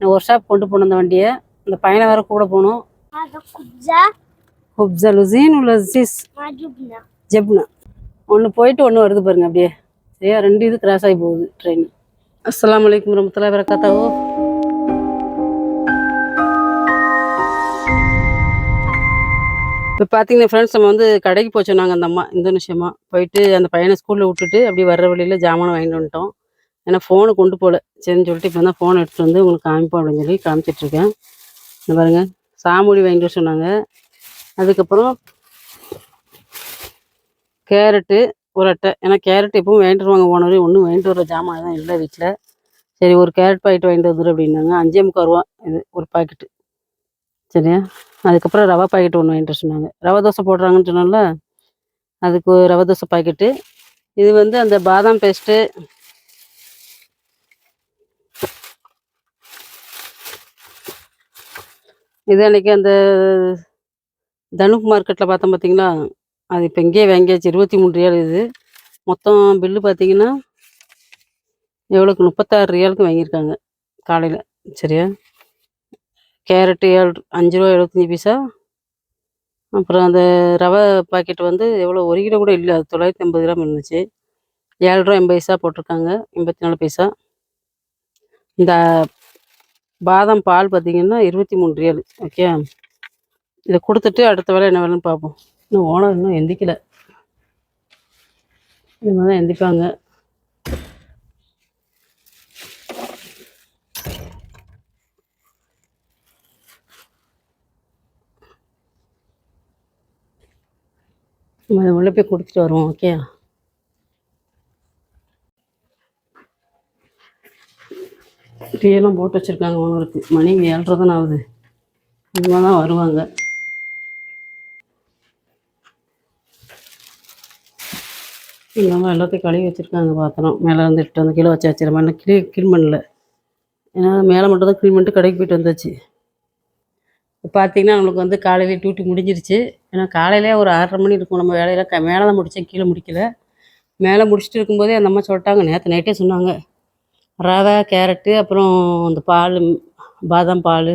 நான் work shop கொண்டு போகணும் அந்த வண்டியை. இந்த பையனை வேற கூட போகணும். ஹுப்ஸா லுசீன் லசீஸ் ஜெப்னா ஒன்று போயிட்டு ஒன்று வருது பாருங்க அப்படியே. சரியா 2 இது கிராஸ் ஆகி போகுது ட்ரெயின். அஸ்ஸலாமு அலைக்கும் வரஹ்மத்துல்லாஹி வபரகாத்துஹு. இப்போ பார்த்தீங்கன்னா ஃப்ரெண்ட்ஸ், நம்ம வந்து கடைக்கு போய் சொன்னாங்க அந்த அம்மா இந்தோனேஷியமா. போயிட்டு அந்த பையனை ஸ்கூலில் விட்டுட்டு அப்படி வர்ற வழியில் ஜாமானை வாங்கிட்டு வந்துட்டோம். ஏன்னா ஃபோனு கொண்டு போகல. சரின்னு சொல்லிட்டு இப்போ தான் ஃபோன் எடுத்துகிட்டு வந்து உங்களுக்கு காமிப்போம் அப்படின்னு சொல்லி காமிச்சிட்ருக்கேன். இந்த பாருங்கள், சாமொழி வாங்கிட்டு வர சொன்னாங்க. அதுக்கப்புறம் கேரட்டு ஒரு அட்டை. ஏன்னா கேரட் எப்பவும் வாங்கிட்டு வருவாங்க ஓனர். ஒன்றும் வாங்கிட்டு வர ஜாமான் தான் இல்லை வீட்டில். சரி ஒரு கேரட் பாக்கெட் வாங்கிட்டு வந்துடு அப்படின்னாங்க. 5.25 ரூபா இது ஒரு பாக்கெட்டு. சரியா. அதுக்கப்புறம் ரவா பாக்கெட் ஒன்று வாங்கிட்டு வர சொன்னாங்க. ரவை தோசை போடுறாங்கன்னு சொன்னோம்ல, அதுக்கு ரவை தோசை பாக்கெட்டு. இது வந்து அந்த பாதாம் பேஸ்ட்டு, இது அன்றைக்கி அந்த தனுக் மார்க்கெட்டில் பார்த்தோம் பார்த்தீங்களா, அது இப்போ இங்கேயே வாங்கியாச்சு. 23 ரியால் இது. மொத்தம் பில்லு பார்த்தீங்கன்னா எவ்வளோக்கு 36 ரியாலுக்கு வாங்கியிருக்காங்க காலையில். சரியா. கேரட்டு 5 ரூபா 75 பைசா. அப்புறம் அந்த ரவை பாக்கெட் வந்து எவ்வளோ 1 கிலோ கூட இல்லை, அது 950 கிராம் இருந்துச்சு. 7 ரூபா 80 பைசா போட்டிருக்காங்க, 84 பைசா. இந்த பாதாம் பால் பார்த்தீங்கன்னா 23 ரியால். ஓகே, இதை கொடுத்துட்டு அடுத்த வேலை என்ன வேலைன்னு பார்ப்போம். இன்னும் ஓனர் இன்னும் எந்திக்கல. இது மாதிரி தான் எந்திப்பாங்க. நம்ம அதை உள்ளே போய் கொடுத்துட்டு வருவோம். ஓகே, டீயெல்லாம் போட்டு வச்சுருக்காங்க ஓனருக்கு. மணி 7:30 தான் ஆகுது. இவங்க தான் வருவாங்க. இவங்க எல்லாத்தையும் கழுவி வச்சுருக்காங்க. பாத்திரம் மேலே வந்து இட்டு வந்து கீழே வச்சாச்சு. நம்ம என்ன க்ளீன் பண்ணல, ஏன்னா மேலே மட்டும் தான் க்ளீன் பண்ணிட்டு கடைக்கு போயிட்டு வந்தாச்சு. இப்போ பார்த்தீங்கன்னா நம்மளுக்கு வந்து காலையிலே டியூட்டி முடிஞ்சிருச்சு. ஏன்னா காலையிலே ஒரு 6:30 மணி இருக்கும். நம்ம வேலையெல்லாம் மேலே தான் முடித்தேன், கீழே முடிக்கல. மேலே முடிச்சுட்டு இருக்கும்போதே அந்த அம்மா சொல்லிட்டாங்க, நேற்று நைட்டே சொன்னாங்க, ரவை கேரட்டு அப்புறம் அந்த பால், பாதாம் பால்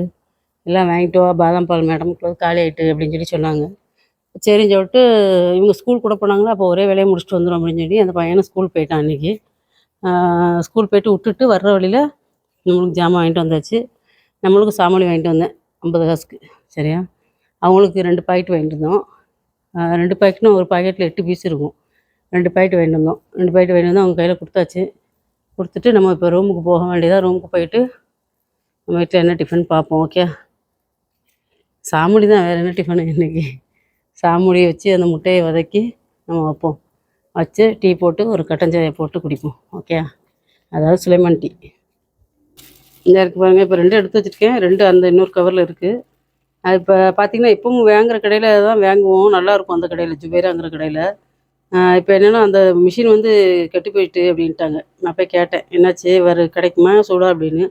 எல்லாம் வாங்கிட்டு வா, பாதாம் பால் மேடம் காலி ஆகிட்டு அப்படின்னு சொல்லி சொன்னாங்க. சரின்னு சொல்லிட்டு இவங்க ஸ்கூல் கூட போனாங்களா, அப்போ ஒரே வேலையை முடிச்சுட்டு வந்துடும் அப்படின்னு சொல்லி அந்த பையனை ஸ்கூல் போயிட்டான் அன்றைக்கி. ஸ்கூல் போயிட்டு விட்டுட்டு வர்ற வழியில் நம்மளுக்கு ஜாமான் வாங்கிட்டு வந்தாச்சு. நம்மளுக்கு சாமாளி வாங்கிட்டு வந்தேன் 50 காசுக்கு. சரியா. அவங்களுக்கு 2 பாக்கெட் வாங்கிட்டு வந்தோம். 2 பாக்கெட்னா ஒரு பாக்கெட்டில் 8 பீஸ் இருக்கும். 2 பாக்கெட் வாங்கிட்டு வந்தோம். 2 பாக்கெட் வாங்கிட்டு வந்து அவங்க கையில் கொடுத்தாச்சு. கொடுத்துட்டு நம்ம இப்போ ரூமுக்கு போக வேண்டியதாக. ரூமுக்கு போயிட்டு நம்ம வீட்டில் என்ன டிஃபன் பார்ப்போம். ஓகே, சாமுடி தான், வேறு என்ன டிஃபனு இன்றைக்கி. சாமுடியை வச்சு அந்த முட்டையை வதக்கி நம்ம வைப்போம். வச்சு டீ போட்டு ஒரு கட்டஞ்சாயை போட்டு குடிப்போம். ஓகே, அதாவது சுலைமான் டீ. இந்த இருக்குது பாருங்கள். இப்போ 2 எடுத்து வச்சுருக்கேன். 2 அந்த இன்னொரு கவரில் இருக்குது. அது இப்போ பார்த்திங்கன்னா இப்பவும் வாங்குகிற கடையில் தான் வாங்குவோம். நல்லாயிருக்கும் அந்த கடையில், ஜுபேராங்கிற கடையில். இப்போ என்னென்னா அந்த மிஷின் வந்து கெட்டு போயிட்டு அப்படின்ட்டாங்க. நான் போய் கேட்டேன், என்னாச்சு, வேறு கிடைக்குமா சூடாக அப்படின்னு.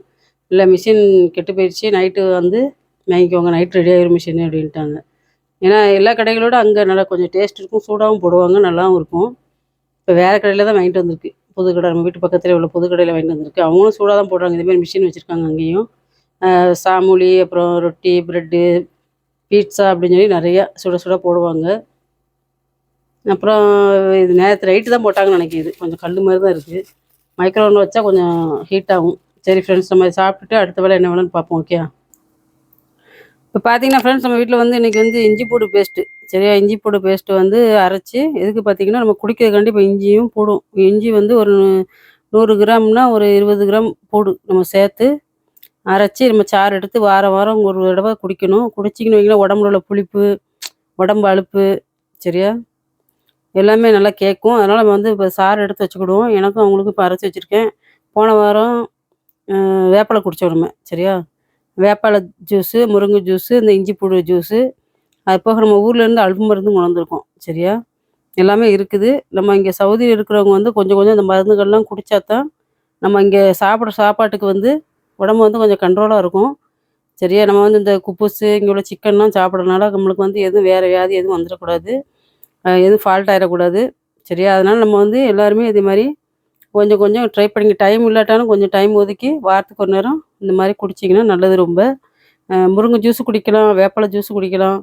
இல்லை மிஷின் கெட்டு போயிடுச்சு, நைட்டு வந்து வாங்கிக்கோங்க, நைட் ரெடி ஆகிரும் மிஷின் அப்படின்ட்டாங்க. ஏன்னா எல்லா கடைகளோட அங்கே நல்லா கொஞ்சம் டேஸ்ட் இருக்கும், சூடாகவும் போடுவாங்க, நல்லாவும் இருக்கும். இப்போ வேறு கடையில் தான் வாங்கிட்டு வந்திருக்கு. புது கடை, நம்ம வீட்டு பக்கத்தில் உள்ள புது கடையில் வாங்கிட்டு வந்திருக்கு. அவங்களும் சூடாக தான் போடுறாங்க. இதேமாதிரி மிஷின் வச்சுருக்காங்க அங்கேயும். சாமுளி அப்புறம் ரொட்டி, ப்ரெட்டு, பீட்ஸா அப்படின்னு சொல்லி நிறையா சுட சுட போடுவாங்க. அப்புறம் இது நேற்று நைட்டு தான் போட்டாங்கன்னு நினைக்கிது. கொஞ்சம் கல் மாதிரி தான் இருக்குது. மைக்ரோவனில் வச்சா கொஞ்சம் ஹீட் ஆகும். சரி ஃப்ரெண்ட்ஸ், நம்ம சாப்பிட்டுட்டு அடுத்த வேலை என்ன வேலைன்னு பார்ப்போம். ஓகே, இப்போ பார்த்தீங்கன்னா ஃப்ரெண்ட்ஸ், நம்ம வீட்டில் வந்து இன்றைக்கி வந்து இஞ்சி பூண்டு பேஸ்ட்டு. சரியா. இஞ்சி பூண்டு பேஸ்ட்டு வந்து அரைச்சி, எதுக்கு பார்த்தீங்கன்னா நம்ம குடிக்கிறதுக்காண்டி இப்போ இஞ்சியும் போடும். இஞ்சி வந்து ஒரு 100 கிராம்னா ஒரு 20 கிராம் போடு நம்ம சேர்த்து அரைச்சி நம்ம சாறு எடுத்து வாரம் வாரம் ஒரு தடவை குடிக்கணும். குடிச்சிங்கன்னு வைங்களேன், உடம்புல உள்ள புளிப்பு, உடம்பு அலுப்பு, சரியா, எல்லாமே நல்லா கேட்கும். அதனால் நம்ம வந்து இப்போ சாறு எடுத்து வச்சுக்கிடுவோம். எனக்கும் அவங்களுக்கும் இப்போ அரைச்சி வச்சுருக்கேன். போன வாரம் வேப்பலை குடித்தோம். சரியா. வேப்பாலை ஜூஸு, முருங்கை ஜூஸு, இந்த இஞ்சி பூண்டு ஜூஸு, அது போக நம்ம ஊர்லேருந்து அல்பு மருந்து கொண்டு வந்திருக்கோம். சரியா. எல்லாமே இருக்குது. நம்ம இங்கே சவுதியில் இருக்கிறவங்க வந்து கொஞ்சம் கொஞ்சம் இந்த மருந்துகள்லாம் குடித்தா தான் நம்ம இங்கே சாப்பிட்ற சாப்பாட்டுக்கு வந்து உடம்பு வந்து கொஞ்சம் கண்ட்ரோலாக இருக்கும். சரியா. நம்ம வந்து இந்த குப்புசு இங்கே உள்ள சிக்கன்லாம் சாப்பிட்றதுனால நம்மளுக்கு வந்து எதுவும் வேறு வியாதி எதுவும் வந்துடக்கூடாது, எதுவும் ஃபால்ட் ஆகிடக்கூடாது. சரியா. அதனால் நம்ம வந்து எல்லாருமே இதே மாதிரி கொஞ்சம் கொஞ்சம் ட்ரை பண்ணிங்க. டைம் இல்லாட்டாலும் கொஞ்சம் டைம் ஒதுக்கி வாரத்துக்கு ஒரு நேரம் இந்த மாதிரி குடிச்சிங்கன்னா நல்லது ரொம்ப. முருங்கை ஜூஸ் குடிக்கலாம், வேப்பிலை ஜூஸ் குடிக்கலாம்.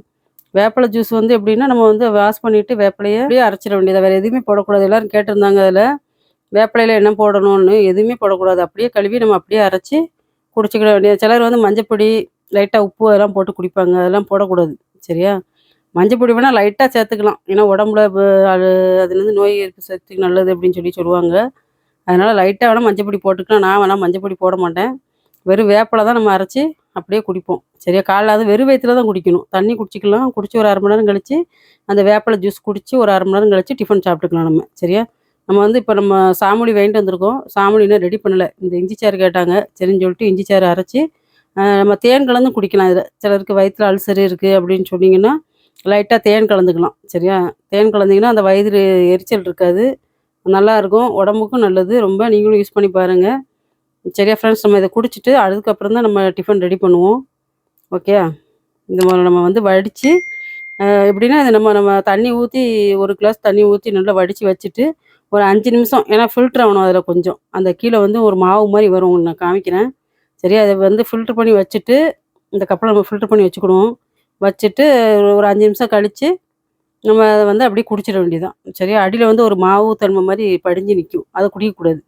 வேப்பிலை ஜூஸ் வந்து எப்படின்னா, நம்ம வந்து வாஷ் பண்ணிவிட்டு வேப்பிலையை அப்படியே அரைச்சிட வேண்டியது, வேறு எதுவுமே போடக்கூடாது. எல்லோரும் கேட்டிருந்தாங்க அதில் வேப்பிலையில் என்ன போடணும்னு. எதுவுமே போடக்கூடாது, அப்படியே கழுவி நம்ம அப்படியே அரைச்சி குடிச்சிக்கிட வேண்டியது. சிலர் வந்து மஞ்சப்பொடி, லைட்டாக உப்பு அதெல்லாம் போட்டு குடிப்பாங்க, அதெல்லாம் போடக்கூடாது. சரியா? மஞ்சப்பொடி வேணால் லைட்டாக சேர்த்துக்கலாம், ஏன்னா உடம்புல அதுலேருந்து நோய் எதிர்ப்பு சக்திக்கு நல்லது அப்படின்னு சொல்லுவாங்க. அதனால் லைட்டாக வேணால் மஞ்சப்பொடி போட்டுக்கலாம். நான் வேணால் மஞ்சப்பொடி போட மாட்டேன். வெறும் வேப்பிலை தான் நம்ம அரைச்சி அப்படியே குடிப்போம். சரியா? காலைல அது வெறும் வயிற்றுல தான் குடிக்கணும். தண்ணி குடிச்சிக்கலாம், குடிச்சு ஒரு 1/2 மணி நேரம் கழிச்சு அந்த வேப்பிலை ஜூஸ் குடித்து ஒரு 1/2 மணி நேரம் கழிச்சு டிஃபன் சாப்பிட்டுக்கலாம் நம்ம. சரியா? நம்ம வந்து இப்போ நம்ம சாமுளி வாங்கிட்டு வந்திருக்கோம். சாமுளி இன்னும் ரெடி பண்ணலை. இந்த இஞ்சி சாறு கேட்டாங்க, சரின்னு சொல்லிட்டு இஞ்சி சாறு அரைச்சி நம்ம தேன் கலந்து குடிக்கலாம். இதில் சிலருக்கு வயிற்றில் அல்சர் இருக்குது அப்படின்னு சொன்னீங்கன்னா லைட்டாக தேன் கலந்துக்கலாம். சரியா? தேன் கலந்திங்கன்னா அந்த வயிறு எரிச்சல் இருக்காது, நல்லாயிருக்கும், உடம்புக்கும் நல்லது ரொம்ப. நீங்களும் யூஸ் பண்ணி பாருங்கள். சரியா ஃப்ரெண்ட்ஸ்? நம்ம இதை குடிச்சிட்டு அதுக்கப்புறம் தான் நம்ம டிஃபன் ரெடி பண்ணுவோம். ஓகே? இந்த மாதிரி நம்ம வந்து வடித்து எப்படின்னா இது நம்ம தண்ணி ஊற்றி, ஒரு கிளாஸ் தண்ணி ஊற்றி நல்லா வடித்து வச்சுட்டு ஒரு 5 நிமிஷம், ஏன்னா ஃபில்ட்ரு ஆகணும் அதில் கொஞ்சம். அந்த கீழே வந்து ஒரு மாவு மாதிரி வரும், நான் காமிக்கிறேன். சரியா? அதை வந்து ஃபில்ட்ரு பண்ணி வச்சுட்டு இந்த கப்பில் நம்ம ஃபில்ட்ரு பண்ணி வச்சுக்கிடுவோம். வச்சுட்டு ஒரு 5 நிமிஷம் கழித்து நம்ம அதை வந்து அப்படியே குடிச்சிட வேண்டியதான். சரியா? அடியில் வந்து ஒரு மாவு தன்மை மாதிரி படிஞ்சு நிற்கும், அதை குடிக்கக்கூடாது.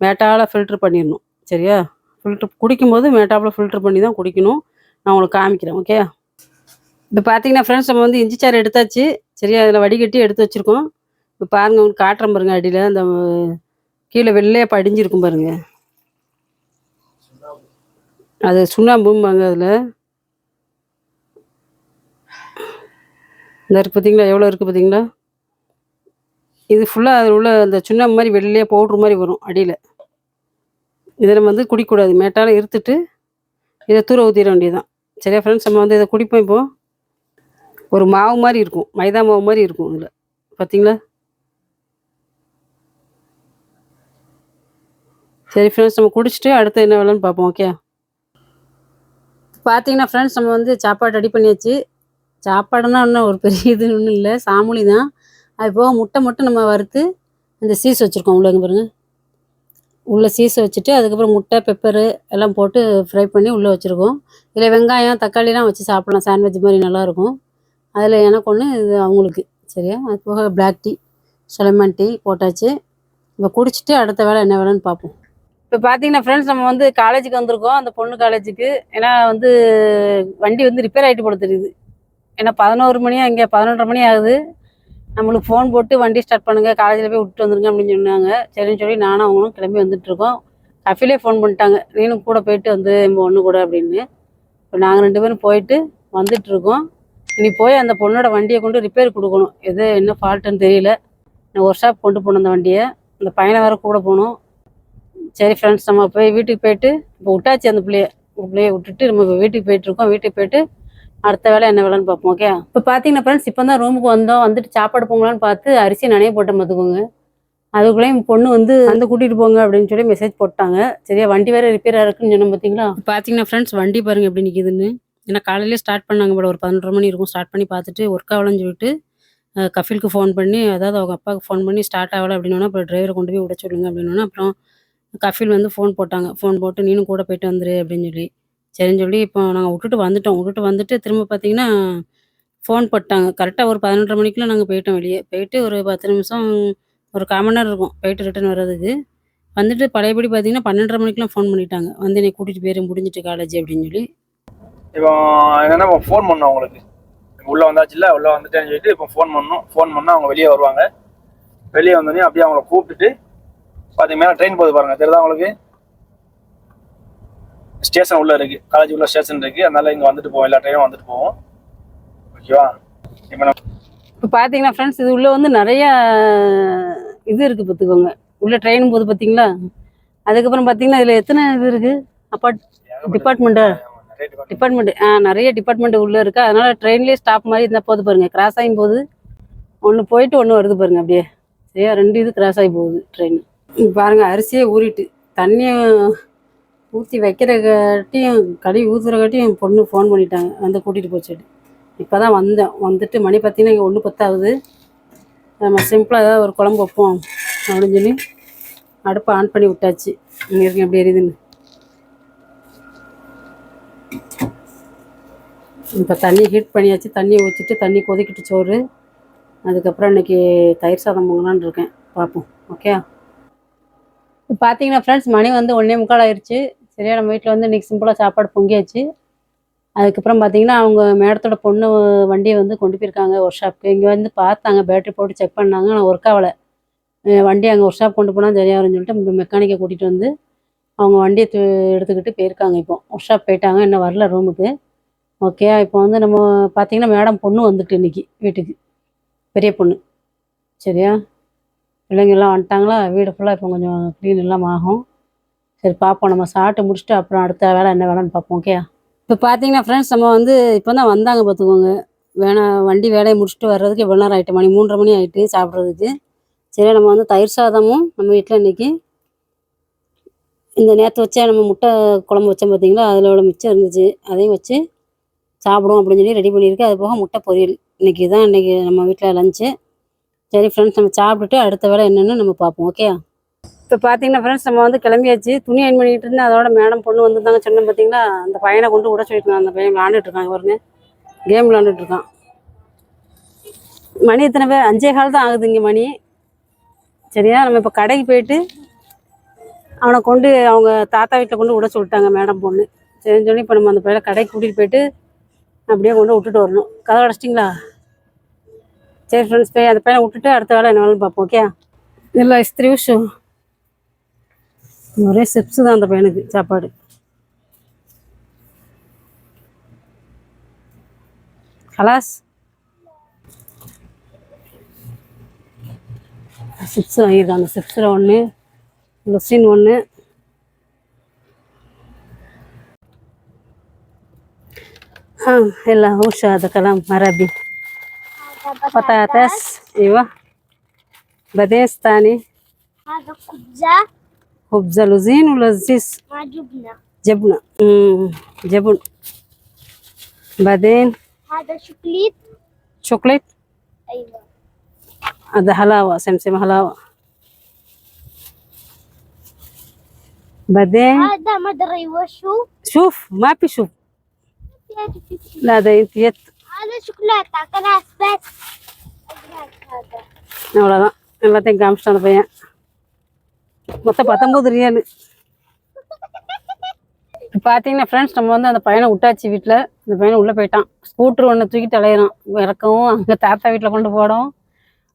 மேட்டால் ஃபில்ட்ரு பண்ணிடணும். சரியா? ஃபில்ட்ரு குடிக்கும்போது மேட்டாப்பில் ஃபில்ட்ரு பண்ணி தான் குடிக்கணும். நான் உங்களுக்கு காமிக்கிறேன். ஓகே? இப்போ பார்த்தீங்கன்னா ஃப்ரெண்ட்ஸ், நம்ம வந்து இஞ்சி சாறு எடுத்தாச்சு. சரியா? அதில் வடிகட்டி எடுத்து வச்சுருக்கோம். இப்போ பாருங்கள், உங்களுக்கு காட்டுறேன் பாருங்கள். அடியில் அந்த கீழே வெள்ளையாக படிஞ்சிருக்கும் பாருங்கள், அது சுண்ணாம்பும்பாங்க. அதில் இந்த இருக்குது பார்த்தீங்களா, எவ்வளோ இருக்குது பார்த்தீங்களா? இது ஃபுல்லாக அதில் உள்ள அந்த சுண்ணாம்பு மாதிரி வெள்ளையாக பவுட்ரு மாதிரி வரும் அடியில். இதை நம்ம வந்து குடிக்கக்கூடாது, மேட்டால் இருத்துட்டு இதை தூர ஊற்றிட வேண்டியதுதான். சரியா ஃப்ரெண்ட்ஸ்? நம்ம வந்து இதை குடிப்போம். இப்போது ஒரு மாவு மாதிரி இருக்கும், மைதா மாவு மாதிரி இருக்கும் இதில், பார்த்தீங்களா? சரி ஃப்ரெண்ட்ஸ், நம்ம குடிச்சிட்டு அடுத்து என்ன வேலைன்னு பார்ப்போம். ஓகே? பார்த்தீங்கன்னா ஃப்ரெண்ட்ஸ், நம்ம வந்து சாப்பாடு ரெடி பண்ணியாச்சு. சாப்பாடுனா இன்னும் ஒரு பெரிய இது ஒன்றும் இல்லை, சாமுளி தான். அது போக முட்டை மட்டும் நம்ம வறுத்து இந்த சீஸ் வச்சுருக்கோம் உள்ளே பாருங்கள். உள்ளே சீஸை வச்சுட்டு அதுக்கப்புறம் முட்டை, பெப்பரு எல்லாம் போட்டு ஃப்ரை பண்ணி உள்ளே வச்சுருக்கோம். இதில் வெங்காயம், தக்காளிலாம் வச்சு சாப்பிட்லாம், சாண்ட்விச் மாதிரி நல்லாயிருக்கும். அதில் எனக்கு ஒன்று, இது அவங்களுக்கு. சரியா? அது போக பிளாக் டீ, லெமன் டீ போட்டாச்சு. இப்போ குடிச்சிட்டு அடுத்த வேலை என்ன வேலைன்னு பார்ப்போம். இப்போ பார்த்தீங்கன்னா ஃப்ரெண்ட்ஸ், நம்ம வந்து காலேஜுக்கு வந்திருக்கோம், அந்த பொண்ணு காலேஜுக்கு. ஏன்னா வந்து வண்டி வந்து ரிப்பேர் ஆகிட்டு போல தெரியுது. ஏன்னா 11 மணி, அங்கே 11:30 மணி ஆகுது. நம்மளுக்கு ஃபோன் போட்டு வண்டி ஸ்டார்ட் பண்ணுங்கள், காலேஜில் போய் விட்டு வந்துருங்க அப்படின்னு சொன்னாங்க. சரின்னு சொல்லி நானும் அவங்களும் கிளம்பி வந்துட்டுருக்கோம். கஃபிலே ஃபோன் பண்ணிட்டாங்க, நீனும் கூட போயிட்டு வந்து எங்கள் ஒன்று கூட அப்படின்னு. இப்போ நாங்கள் 2 பேரும் போயிட்டு வந்துட்டுருக்கோம். இனி போய் அந்த பொண்ணோட வண்டியை கொண்டு ரிப்பேர் கொடுக்கணும். எது என்ன ஃபால்ட்டுன்னு தெரியல. நான் ஒர்க் ஷாப் கொண்டு போகணும் அந்த வண்டியை. அந்த பையனை வேறு கூட போகணும். சரி ஃப்ரெண்ட்ஸ், நம்ம போய் வீட்டுக்கு போயிட்டு இப்போ விட்டாச்சு அந்த பிள்ளையை விட்டுட்டு நம்ம இப்போ வீட்டுக்கு போயிட்டுருக்கோம். வீட்டுக்கு போயிட்டு அடுத்த வேலை என்ன வேலைன்னு பார்ப்போம். ஓகே? இப்போ பார்த்தீங்கன்னா ஃப்ரெண்ட்ஸ், இப்போ தான் ரூமுக்கு வந்தோம். வந்துட்டு சாப்பாடு போங்களான்னு பார்த்து அரிசி நனைய போட்டேன் பார்த்துக்கோங்க. அதுக்குள்ளேயும் பொண்ணு வந்து கூட்டிகிட்டு போங்க அப்படின்னு சொல்லி மெசேஜ் போட்டாங்க. சரியா? வண்டி வேறு ரிப்பேராக இருக்குன்னு சொன்னோம் பார்த்தீங்களா? பார்த்தீங்கன்னா ஃப்ரெண்ட்ஸ், வண்டி பாருங்கள் எப்படி நிற்கிதுன்னு. ஏன்னா காலையிலே ஸ்டார்ட் பண்ணாங்க போல, ஒரு 11:30 மணி இருக்கும். ஸ்டார்ட் பண்ணி பார்த்துட்டு ஒர்க் ஆகலன்னு சொல்லிட்டு கஃபிலுக்கு ஃபோன் பண்ணி, அதாவது அவங்க அப்பாவுக்கு ஃபோன் பண்ணி ஸ்டார்ட் ஆகலை அப்படின்னோன்னா அப்புறம் டிரைவரை கொண்டு போய் விட சொல்லுங்க அப்படின்னோன்னா அப்புறம் கஃபில் வந்து ஃபோன் போட்டாங்க. ஃபோன் போட்டு நீனும் கூட போயிட்டு வந்துரு அப்படின்னு சொல்லி. சரின்னு சொல்லி இப்போ நாங்கள் விட்டுட்டு வந்துட்டோம். விட்டுட்டு வந்துட்டு திரும்ப பார்த்தீங்கன்னா ஃபோன் போட்டாங்க. கரெக்டாக ஒரு 11:30 மணிக்குள்ள நாங்கள் போயிட்டோம் வெளியே. போயிட்டு ஒரு 10 நிமிஷம், ஒரு 1/4 மணி நேரம் இருக்கும் போயிட்டு ரிட்டர்ன் வர்றதுக்கு. வந்துட்டு பழையபடி பார்த்தீங்கன்னா 12:30 மணிக்கெலாம் ஃபோன் பண்ணிட்டாங்க, வந்து என்னை கூட்டிகிட்டு போயிரு முடிஞ்சிட்டு காலேஜ் அப்படின்னு சொல்லி. இப்போ என்னென்னா ஃபோன் பண்ணோம் அவங்களுக்கு, உள்ளே வந்தாச்சுல்ல, உள்ளே வந்துட்டேன்னு சொல்லிட்டு இப்போ ஃபோன் பண்ணோம். ஃபோன் பண்ணால் அவங்க வெளியே வருவாங்க. வெளியே வந்தோடனே அப்படியே அவங்கள கூப்பிட்டுட்டு பார்த்தீங்கன்னா ட்ரெயின் போகுது பாருங்கள், தெரியுதா அவங்களுக்கு? ஸ்டேஷன் உள்ளே இருக்குது, காலேஜ் உள்ள ஸ்டேஷன் இருக்குது. அதனால் இங்கே வந்துட்டு போவோம், எல்லா ட்ரெயினும் வந்துட்டு போவோம். ஓகேவா? இப்போ பார்த்தீங்கன்னா ஃப்ரெண்ட்ஸ், இது உள்ளே வந்து நிறையா இது இருக்குது பார்த்துக்கோங்க. உள்ளே ட்ரெயின் போகுது பார்த்தீங்களா? அதுக்கப்புறம் பார்த்தீங்கன்னா இதில் எத்தனை இது இருக்குது, டிபார்ட்மெண்ட்டு நிறைய டிபார்ட்மெண்ட்டு உள்ளே இருக்குது. அதனால் ட்ரெயின்லேயே ஸ்டாப் மாதிரி இருந்தால் போது பாருங்கள், கிராஸ் ஆகி போகுது. ஒன்று போயிட்டு ஒன்று வருது பாருங்கள் அப்படியே. சரியா? 2 இது கிராஸ் ஆகி போகுது ட்ரெயின். பாருங்கள், அரிசியே ஊறிட்டு தண்ணியை ஊற்றி வைக்கிறக்காட்டியும் கழுவி ஊற்றுறக்காட்டியும் என் பொண்ணு ஃபோன் பண்ணிட்டாங்க, வந்து கூட்டிகிட்டு போச்சுட்டு. இப்போ தான் வந்தேன். வந்துட்டு மணி பார்த்தீங்கன்னா இங்கே 1:10 ஆகுது. நம்ம சிம்பிளாக ஏதாவது ஒரு குழம்பு வைப்போம் அப்படின்னு சொல்லி அடுப்பை ஆன் பண்ணி விட்டாச்சு. இருங்க எப்படி எரியுதுன்னு. இப்போ தண்ணி ஹீட் பண்ணியாச்சு. தண்ணி ஊற்றிட்டு தண்ணி கொதிக்கிட்டு சோறு. அதுக்கப்புறம் இன்றைக்கி தயிர் சாதம் பொங்கலான்னு இருக்கேன். பார்ப்போம். ஓகே. இப்போ பார்த்தீங்கன்னா ஃப்ரெண்ட்ஸ் மணி வந்து 1:45 ஆயிடுச்சு. சரியா நம்ம வீட்டில் வந்து இன்றைக்கி சிம்பிளாக சாப்பாடு பொங்கியாச்சு. அதுக்கப்புறம் பார்த்தீங்கன்னா அவங்க மேடத்தோட பொண்ணு வண்டியை வந்து கொண்டு போயிருக்காங்க ஒர்க் ஷாப்புக்கு. இங்கே வந்து பார்த்தாங்க, பேட்டரி போட்டு செக் பண்ணாங்க. ஆனால் ஒர்க் ஆகலை. வண்டி அங்கே ஒர்க் ஷாப் கொண்டு போனால் சரியாக வரும்னு சொல்லிட்டு மெக்கானிக்கை கூட்டிகிட்டு வந்து அவங்க வண்டியை எடுத்துக்கிட்டு போயிருக்காங்க. இப்போ ஒர்க் ஷாப் போயிட்டாங்க, இன்னும் வரல ரூமுக்கு. ஓகே. இப்போ வந்து நம்ம பார்த்தீங்கன்னா மேடம் பொண்ணு வந்துட்டு இன்றைக்கி வீட்டுக்கு, பெரிய பொண்ணு. சரியா, பிள்ளைங்கள்லாம் வந்துட்டாங்களா, வீடு ஃபுல்லாக இப்போ கொஞ்சம் க்ளீன் எல்லாம் ஆகும். சரி பார்ப்போம். நம்ம சாப்பிட்டு முடிச்சுட்டு அப்புறம் அடுத்த வேலை என்ன வேலைன்னு பார்ப்போம். ஓகே. இப்போ பார்த்தீங்கன்னா ஃப்ரெண்ட்ஸ் நம்ம வந்து இப்போ தான் வந்தாங்க பார்த்துக்கோங்க. வண்டி வேலையை முடிச்சுட்டு வர்றதுக்கு எவ்வளோ நேரம் ஆகிட்டு, மணி 3:30 மணி ஆகிட்டு சாப்பிட்றதுக்கு. சரி நம்ம வந்து தயிர் சாதமும் நம்ம வீட்டில் இன்றைக்கி இந்த நேற்று வச்சா நம்ம முட்டை குழம்பு வச்சோம் பார்த்தீங்களா, அதில் மிச்சம் இருந்துச்சு. அதையும் வச்சு சாப்பிடுவோம் அப்படின்னு சொல்லி ரெடி பண்ணியிருக்கு. அது போக முட்டை பொரியல். இன்றைக்கி நம்ம வீட்டில் லஞ்சு. சரி ஃப்ரெண்ட்ஸ் நம்ம சாப்பிட்டுட்டு அடுத்த வேலை என்னென்னு நம்ம பார்ப்போம். ஓகே. இப்போ பார்த்தீங்கன்னா ஃப்ரெண்ட்ஸ் நம்ம வந்து கிளம்பியாச்சு. துணி அயன் பண்ணிகிட்டு இருந்தேன். அதோட மேடம் பொண்ணு வந்துருந்தாங்க சொன்னேன் பார்த்தீங்களா, அந்த பையனை கொண்டு விட சொல்லியிருக்காங்க. அந்த பையன் விளாண்டுட்டு இருக்காங்க பாருங்க, கேம் விளாண்டுட்டு இருக்கான். மணி எத்தனை பேர் 5:15 தான் ஆகுது இங்கே மணி. சரியா, நம்ம இப்போ கடைக்கு போயிட்டு அவனை கொண்டு அவங்க தாத்தா வீட்டில் கொண்டு விட சொல்லிட்டாங்க மேடம் பொண்ணு. சரின்னு சொல்லி இப்போ நம்ம அந்த பையனை கடைக்கு கூட்டிகிட்டு போயிட்டு அப்படியே கொண்டு விட்டுட்டு வரணும். கதை அடைச்சிட்டிங்களா? சரி ஃப்ரெண்ட்ஸ், போய் அந்த பையனை விட்டுட்டு அடுத்த வேலை என்ன வேலைன்னு பார்ப்போம். ஓகே. இல்லை இஸ்திரி விஷு ஒரே சிப்ஸு தான் அந்த பையனுக்கு சாப்பாடு. கலாஸ் சிப்ஸ் வாங்கியிருக்கான். அந்த சிப்ஸில் ஒன்று, லொசின் ஒன்று. يلا هو شو هذا كلام عربي. بطاطس. ايوه. بعدين الثاني هذا خبزة. خبزة لوزين ولا زيس؟ مع جبنة. جبنة. جبن. بعدين هذا شوكليت. شوكليت. أيوة. هذا حلاوة، سمسم حلاوة. بعدين هذا ما أدري وشو. شوف ما في شوف. لا ده انت هذا شوكولاتة خلاص بس. هذا அவ்வளோதான். எல்லாத்தையும் காமிச்சிட்டு அந்த பையன். மொத்தம் 19 ரியாலு. பார்த்தீங்கன்னா ஃப்ரெண்ட்ஸ் நம்ம வந்து அந்த பையனை விட்டாச்சு வீட்டில். அந்த பையனை உள்ளே போயிட்டான். ஸ்கூட்ரு ஒன்று தூக்கிட்டு அலையிறான். இறக்கவும் அங்கே தாத்தா வீட்டில் கொண்டு போடவும்,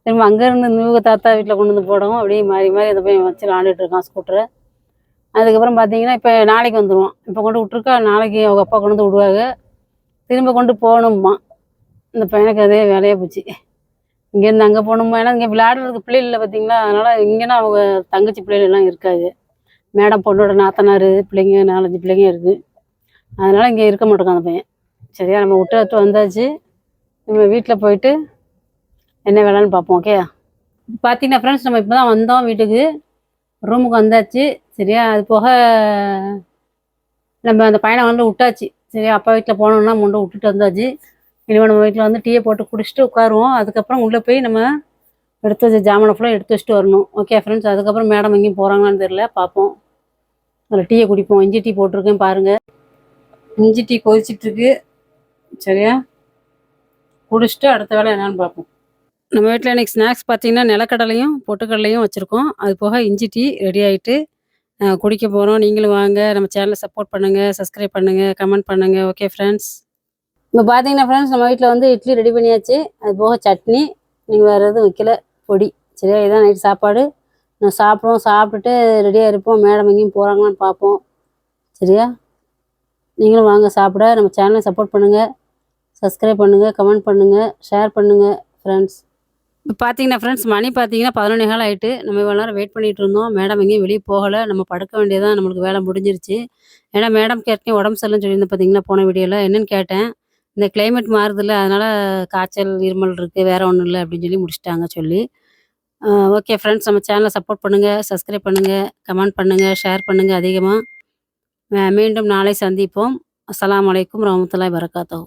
திரும்ப அங்கேருந்து இவங்க தாத்தா வீட்டில் கொண்டு வந்து போடவும், அப்படியே மாறி மாறி அந்த பையன் வச்சு விளாண்டுட்டு இருக்கான் ஸ்கூட்டரை. அதுக்கப்புறம் பார்த்தீங்கன்னா இப்போ நாளைக்கு வந்துடுவான். இப்போ கொண்டு விட்ருக்கா, நாளைக்கு அவங்க அப்பா கொண்டு வந்து விடுவாங்க. திரும்ப கொண்டு போகணும்மா. இந்த பையனுக்கு அதே வேலையாக போச்சு. இங்கேருந்து அங்கே போகணுமா, ஏன்னா இங்கே விளையாடுறதுக்கு பிள்ளைகள் இல்லை பார்த்தீங்களா, அதனால் இங்கேனா அவங்க தங்கச்சி பிள்ளைகள்லாம் இருக்காது. மேடம் பொண்ணோட நாத்தனார் பிள்ளைங்க 4-5 பிள்ளைங்க இருக்குது. அதனால் இங்கே இருக்க மாட்டோங்க அந்த பையன். சரியா, நம்ம விட்டு வந்தாச்சு. நம்ம வீட்டில் போயிட்டு என்ன வேலைன்னு பார்ப்போம். ஓகே. பார்த்தீங்கன்னா ஃப்ரெண்ட்ஸ் நம்ம இப்போ தான் வந்தோம் வீட்டுக்கு, ரூமுக்கு வந்தாச்சு. சரியா, அது போக நம்ம அந்த பையனை வந்து விட்டாச்சு. சரியா, அப்பா வீட்டில் போனோம்னா முண்டை விட்டுட்டு வந்தாச்சு. இனிமேல் நம்ம வீட்டில் வந்து டீயை போட்டு குடிச்சிட்டு உட்காருவோம். அதுக்கப்புறம் உள்ளே போய் நம்ம எடுத்து வச்ச ஜாமானை ஃபுல்லாக எடுத்து வச்சுட்டு வரணும். Okay friends. அதுக்கப்புறம் மேடம் எங்கேயும் போகிறாங்களான்னு தெரியல, பார்ப்போம். அதில் டீயை குடிப்போம். இஞ்சி டீ போட்டிருக்கேன் பாருங்கள். இஞ்சி டீ கொதிச்சிட்ருக்கு. சரியா, குடிச்சிட்டு அடுத்த வேலை என்னென்னு பார்ப்போம். நம்ம வீட்டில் இன்றைக்கி ஸ்நாக்ஸ் பார்த்திங்கன்னா நிலக்கடலையும் பொட்டுக்கடலையும் வச்சுருக்கோம். அது போக இஞ்சி டீ ரெடி ஆகிட்டு குடிக்க போகிறோம். நீங்களும் வாங்க, நம்ம சேனலை சப்போர்ட் பண்ணுங்கள், சப்ஸ்கிரைப் பண்ணுங்கள், கமெண்ட் பண்ணுங்கள். Okay friends. இப்போ பார்த்தீங்கன்னா ஃப்ரெண்ட்ஸ் நம்ம வீட்டில் வந்து இட்லி ரெடி பண்ணியாச்சு. அது போக சட்னி, நீங்கள் வேறு எதுவும் வைக்கல, பொடி. சரியா, இதுதான் நைட்டு சாப்பாடு. நான் சாப்பிடுவோம். சாப்பிட்டுட்டு ரெடியாக இருப்போம். மேடம் எங்கேயும் போகிறாங்களான்னு பார்ப்போம். சரியா, நீங்களும் வாங்க சாப்பிட. நம்ம சேனலை சப்போர்ட் பண்ணுங்கள், சப்ஸ்கிரைப் பண்ணுங்கள், கமெண்ட் பண்ணுங்கள், ஷேர் பண்ணுங்கள் ஃப்ரெண்ட்ஸ். இப்போ பார்த்தீங்கன்னா ஃப்ரெண்ட்ஸ் மணி பார்த்தீங்கன்னா 11:15 ஆகிட்டு. நம்ம இவ்வளோ நேரம் வெயிட் பண்ணிகிட்டு இருந்தோம். மேடம் எங்கேயும் வெளியே போகலை. நம்ம படுக்க வேண்டியதான், நம்மளுக்கு வேலை முடிஞ்சிருச்சு. ஏன்னா மேடம் கேட்டேன் உடம்பு சரியில்லைன்னு சொல்லியிருந்தேன் பார்த்தீங்களா போன வீடியோவில். என்னென்னு கேட்டேன், இந்த கிளைமேட் மாறுதில்ல, அதனால் காய்ச்சல் இருமல் இருக்குது, வேறு ஒன்றும் இல்லை அப்படின்னு சொல்லி முடிச்சிட்டாங்க சொல்லி. ஓகே ஃப்ரெண்ட்ஸ், நம்ம சேனலை சப்போர்ட் பண்ணுங்கள், சப்ஸ்கிரைப் பண்ணுங்கள், கமெண்ட் பண்ணுங்கள், ஷேர் பண்ணுங்கள் அதிகமாக. மீண்டும் நாளை சந்திப்போம். அஸ்ஸலாமு அலைக்கும் வரஹ்மத்துல்லாஹி வபரகாத்துஹு.